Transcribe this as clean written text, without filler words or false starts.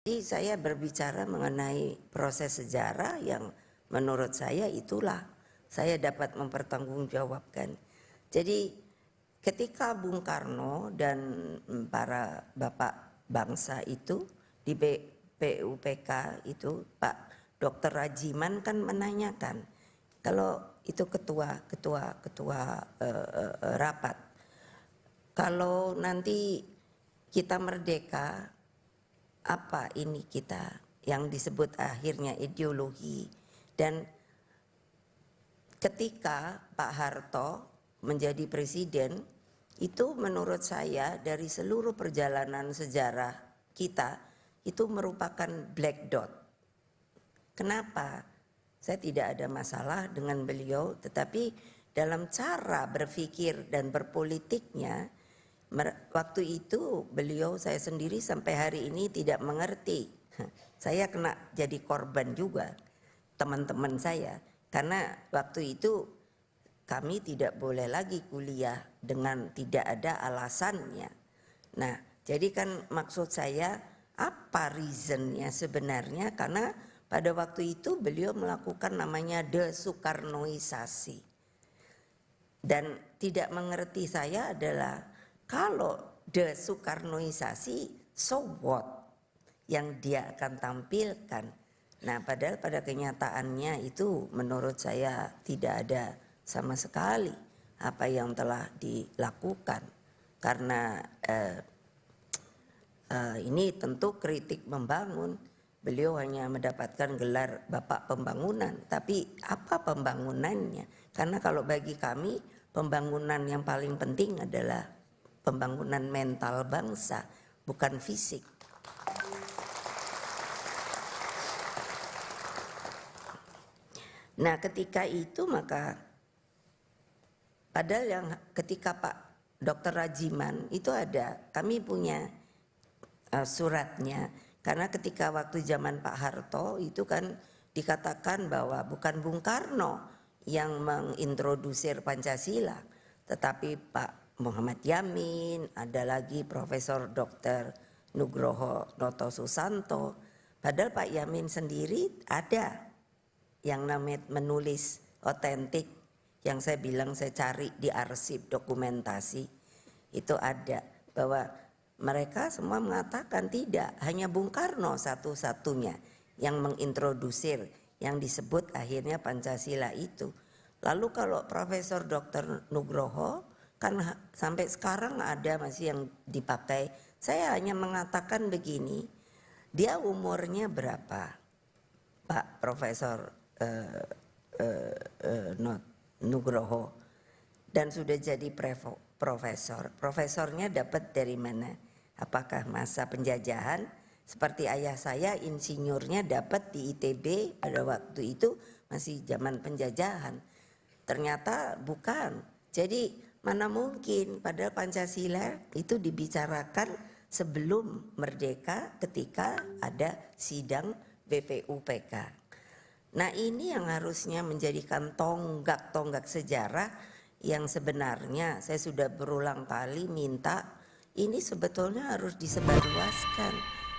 Jadi saya berbicara mengenai proses sejarah yang menurut saya itulah saya dapat mempertanggungjawabkan. Jadi ketika Bung Karno dan para bapak bangsa itu di PUPK itu Pak Dr. Rajiman kan menanyakan kalau itu ketua rapat, kalau nanti kita merdeka, apa ini kita yang disebut akhirnya ideologi. Dan ketika Pak Harto menjadi presiden, itu menurut saya dari seluruh perjalanan sejarah kita itu merupakan black dot. Kenapa? Saya tidak ada masalah dengan beliau, tetapi dalam cara berpikir dan berpolitiknya, waktu itu beliau, saya sendiri sampai hari ini tidak mengerti. Saya kena jadi korban juga, teman-teman saya. Karena waktu itu kami tidak boleh lagi kuliah dengan tidak ada alasannya. Nah, jadi kan maksud saya apa reasonnya sebenarnya, karena pada waktu itu beliau melakukan namanya desoekarnoisasi. Dan tidak mengerti saya adalah kalau desoekarnoisasi, so what yang dia akan tampilkan. Nah, padahal pada kenyataannya itu menurut saya tidak ada sama sekali apa yang telah dilakukan. Karena ini tentu kritik membangun. Beliau hanya mendapatkan gelar Bapak Pembangunan, tapi apa pembangunannya? Karena kalau bagi kami pembangunan yang paling penting adalah pembangunan mental bangsa, bukan fisik. Nah, ketika itu maka padahal yang ketika Pak Dr. Rajiman itu ada, kami punya suratnya. Karena ketika waktu zaman Pak Harto itu kan dikatakan bahwa bukan Bung Karno yang mengintrodusir Pancasila, tetapi Pak Muhammad Yamin, ada lagi Profesor Dr. Nugroho Noto Susanto. Padahal Pak Yamin sendiri ada yang namanya menulis otentik, yang saya bilang saya cari di arsip dokumentasi, itu ada bahwa mereka semua mengatakan tidak, hanya Bung Karno satu-satunya yang mengintrodusir yang disebut akhirnya Pancasila itu. Lalu kalau Profesor Dr. Nugroho kan sampai sekarang ada masih yang dipakai. Saya hanya mengatakan begini, dia umurnya berapa Pak Profesor Nugroho, dan sudah jadi profesor. Profesornya dapat dari mana? Apakah masa penjajahan? Seperti ayah saya insinyurnya dapat di ITB pada waktu itu masih zaman penjajahan. Ternyata bukan. Jadi mana mungkin, padahal Pancasila itu dibicarakan sebelum merdeka ketika ada sidang BPUPK. Nah, ini yang harusnya menjadikan tonggak-tonggak sejarah yang sebenarnya saya sudah berulang kali minta ini sebetulnya harus disebarluaskan.